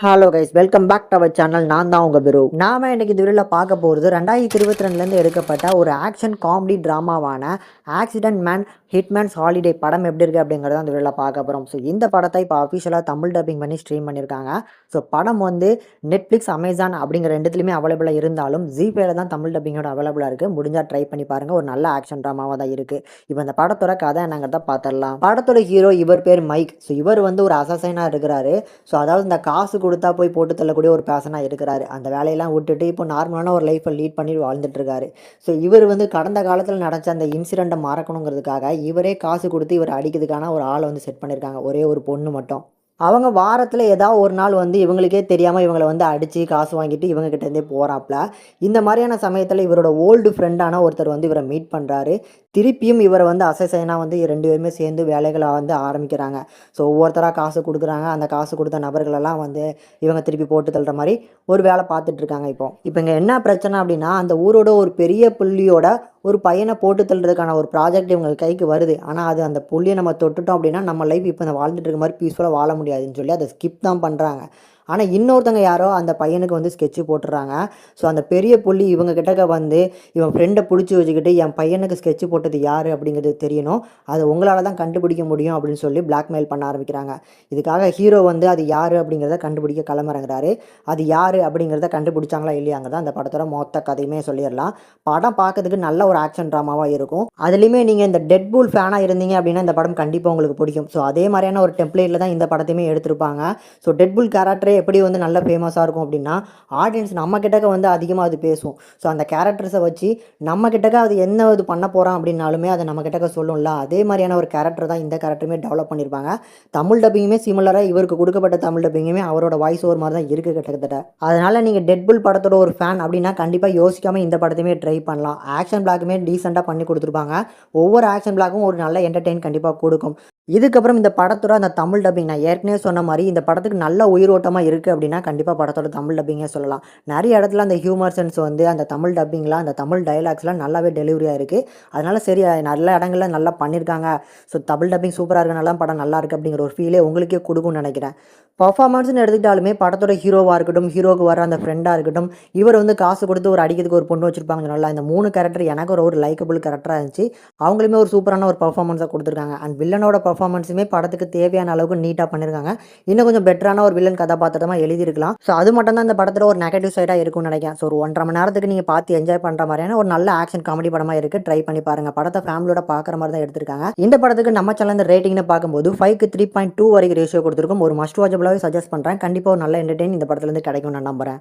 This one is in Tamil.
Hello guys, welcome back to our channel. நான் தான் உங்கள் பிரு. நாம இன்னைக்கு இந்த வீடியோவில் பார்க்க போகிறது 2022லேருந்து எடுக்கப்பட்ட ஒரு ஆக்ஷன் காமெடி ட்ராமாவான ஆக்சிடென்ட் மேன் ஹிட்மேன்ஸ் ஹாலிடே படம் எப்படி இருக்குது அப்படிங்கிறத அந்த வீடியோவில் பார்க்க போகிறோம். ஸோ இந்த படத்தை இப்போ அஃபிஷியலாக தமிழ் டப்பிங் பண்ணி ஸ்ட்ரீம் பண்ணியிருக்காங்க. ஸோ படம் வந்து நெட்ஃப்ளிக்ஸ், அமேசான் அப்படிங்கிற ரெண்டுத்துலையுமே அவைலபிளாக இருந்தாலும் ஜிபேல தான் தமிழ் டப்பிங்கோட அவைலபிளாக இருக்குது. முடிஞ்சால் ட்ரை பண்ணி பாருங்கள். ஒரு நல்ல ஆக்ஷன் ட்ராமாவாக தான் இருக்குது. இப்போ இந்த படத்தோட கதை என்னங்கிறத பார்த்துடலாம். படத்தோட ஹீரோ இவர் பேர் மைக். ஸோ இவர் வந்து ஒரு அசசைனாக இருக்கிறாரு. ஸோ அதாவது இந்த காசு கொடுத்தா போய் போட்டு தள்ளக்கூடிய ஒரு பேசனாக இருக்கிறாரு. அந்த வேலையெல்லாம் விட்டுட்டு இப்போ நார்மலான ஒரு லைஃப்பை லீட் பண்ணி வாழ்ந்துட்டு இருக்காரு. ஸோ இவர் வந்து கடந்த காலத்தில் நடந்த அந்த இன்சிடெண்ட்டை மறக்கணுங்கிறதுக்காக இவரே காசு கொடுத்து இவர் அடிக்கிறதுக்கான ஒரு ஆளை வந்து செட் பண்ணியிருக்காங்க. ஒரே ஒரு பொண்ணு மட்டும். அவங்க வாரத்தில் ஏதாவது ஒரு நாள் வந்து இவங்களுக்கே தெரியாமல் இவங்களை வந்து அடித்து காசு வாங்கிட்டு இவங்ககிட்டேருந்தே போகிறாப்புல. இந்த மாதிரியான சமயத்தில் இவரோட ஓல்டு ஃப்ரெண்டான ஒருத்தர் வந்து இவரை மீட் பண்ணுறாரு. திருப்பியும் இவரை வந்து அசைசைனாக வந்து 2 பேருமே சேர்ந்து வேலைகளை வந்து ஆரம்பிக்கிறாங்க. ஸோ ஒவ்வொருத்தராக காசு கொடுக்குறாங்க. அந்த காசு கொடுத்த நபர்களெல்லாம் வந்து இவங்க திருப்பி போட்டு தள்ளுற மாதிரி ஒரு வேலை பார்த்துட்ருக்காங்க. இப்போ இங்கே என்ன பிரச்சனை அப்படின்னா, அந்த ஊரோட ஒரு பெரிய புள்ளியோட ஒரு பையனை போட்டு தள்ளுறதுக்கான ஒரு ப்ராஜெக்ட் இவங்க கைக்கு வருது. ஆனால் அது அந்த புள்ளியை நம்ம தொட்டுட்டோம் அப்படின்னா நம்ம லைஃப் இப்போ இந்த வாழ்ந்துட்டு இருக்க மாதிரி பீஸ்ஃபுல்லாக வாழ முடியாதுன்னு சொல்லி அதை ஸ்கிப் தான் பண்ணுறாங்க. ஆனால் இன்னொருத்தங்க யாரோ அந்த பையனுக்கு வந்து ஸ்கெட்சு போட்டுடுறாங்க. ஸோ அந்த பெரிய புள்ளி இவங்க கிட்டக்க வந்து இவன் ஃப்ரெண்டை பிடிச்சி வச்சுக்கிட்டு என் பையனுக்கு ஸ்கெட்சு போட்டது யார் அப்படிங்கிறது தெரியணும், அது உங்களால் தான் கண்டுபிடிக்க முடியும் அப்படின்னு சொல்லி பிளாக்மெயில் பண்ண ஆரம்பிக்கிறாங்க. இதுக்காக ஹீரோ வந்து அது யார் அப்படிங்கிறத கண்டுபிடிக்க கிளம்புறங்கிறாரு. அது யார் அப்படிங்கிறத கண்டுபிடிச்சாங்களா இல்லையாங்க தான் அந்த படத்தோட மொத்த கதையுமே சொல்லிடலாம். படம் பார்க்கறதுக்கு நல்ல ஒரு ஆக்ஷன் ட்ராமாவாக இருக்கும். அதுலேயுமே நீங்கள் இந்த டெட்பூல் ஃபேனாக இருந்தீங்க அப்படின்னா இந்த படம் கண்டிப்பாக உங்களுக்கு பிடிக்கும். ஸோ அதே மாதிரியான ஒரு டெம்ப்ளேட்டில் தான் இந்த படத்தையுமே எடுத்திருப்பாங்க. ஸோ டெட்பூல் கேரக்டரே எப்படி வந்து நல்ல ஃபேமஸாக இருக்கும் அப்படின்னா, ஆடியன்ஸ் நம்ம கிட்டக்க வந்து அதிகமாக அது பேசும். ஸோ அந்த கேரக்டர்ஸை வச்சு நம்ம கிட்டக்க அது என்ன இது பண்ண போகிறான் அப்படின்னாலுமே அதை நம்ம கிட்டக்க சொல்லும்ல. அதே மாதிரியான ஒரு கேரக்டர் தான் இந்த கேரக்டருமே டெவலப் பண்ணியிருப்பாங்க. தமிழ் டப்பிங்குமே சிமிலராக இவருக்கு கொடுக்கப்பட்ட தமிழ் டப்பிங்குமே அவரோட வாய்ஸ் ஓவர் மாதிரி தான் இருக்குது கிட்டத்தட்ட. அதனால் நீங்கள் டெட்புல் படத்தோட ஒரு ஃபேன் அப்படின்னா கண்டிப்பாக யோசிக்காமல் இந்த படத்தையுமே ட்ரை பண்ணலாம். ஆக்ஷன் பிளாக்குமே டீசெண்டாக பண்ணி கொடுத்துருப்பாங்க. ஒவ்வொரு ஆக்ஷன் பிளாக்கும் ஒரு நல்ல என்டர்டெயின் கண்டிப்பாக கொடுக்கும். இதுக்கப்புறம் இந்த படத்தோட அந்த தமிழ் டப்பிங் நான் ஏற்கனவே சொன்ன மாதிரி இந்த படத்துக்கு நல்ல உயிரோட்டமாக இருக்குது அப்படின்னா கண்டிப்பாக படத்தோட தமிழ் டப்பிங்கே சொல்லலாம். நிறைய இடத்துல அந்த ஹியூமர் சென்ஸ் வந்து அந்த தமிழ் டப்பிங்லாம் அந்த தமிழ் டைலாக்ஸ்லாம் நல்லாவே டெலிவரியாக இருக்குது. அதனால் சரி, நல்ல இடங்கள்ல நல்லா பண்ணியிருக்காங்க. ஸோ தமிழ் டப்பிங் சூப்பராக இருக்கனால படம் நல்லா இருக்குது அப்படிங்கிற ஒரு ஃபீலே உங்களுக்கே கொடுக்கும்னு நினைக்கிறேன். பர்ஃபார்மன்ஸ்னு எடுத்துக்கிட்டாலுமே படத்தோட ஹீரோவாக இருக்கட்டும், ஹீரோவுக்கு வர அந்த ஃப்ரெண்டாக இருக்கட்டும், இவர் வந்து காசு கொடுத்து ஒரு அடிக்கிறதுக்கு ஒரு பொண்ணு வச்சுருப்பாங்க. நல்லா இந்த 3 கேரக்டர் எனக்கு ஒரு லைக்கபிள் கேரக்டராக இருந்துச்சு. அவங்களுமே ஒரு சூப்பரான ஒரு பர்ஃபார்மன்ஸாக கொடுத்துருக்காங்க. அண்ட் வில்லனோட பர்ஃபார்மன்ஸுமே படத்துக்கு தேவையான அளவுக்கு நீட்டாக பண்ணியிருக்காங்க. இன்னும் கொஞ்சம் பெட்டரான ஒரு வில்லன் கதாபாத்திரமாக எழுதியிருக்கலாம். ஸோ அது மட்டும் தான் இந்த படத்தில் ஒரு நெகட்டிவ் சைடாக இருக்கும்னு நினைக்கிறேன். ஸோ ஒரு 1.5 மணி நேரத்துக்கு நீங்கள் பார்த்து என்ஜாய் பண்ணுற மாதிரியான ஒரு நல்ல ஆக்ஷன் காமெடி படமாக இருக்குது. ட்ரை பண்ணி பாருங்கள். படத்தை ஃபேமிலியோட பார்க்குற மாதிரி தான் எடுத்திருக்காங்க. இந்த படத்துக்கு நம்ம சேனல் ரேட்டிங்னு பார்க்கும்போது 5க்கு 3.2 வரைக்கும் ரேஷியோ கொடுத்துருக்கும். ஒரு மஸ்ட் வாட்சபிளாகவே சஜஸ்ட் பண்ணுறேன். கண்டிப்பாக ஒரு நல்ல என்டர்டெயின் இந்த படத்துலேருந்து கிடைக்கும் நான் நம்புகிறேன்.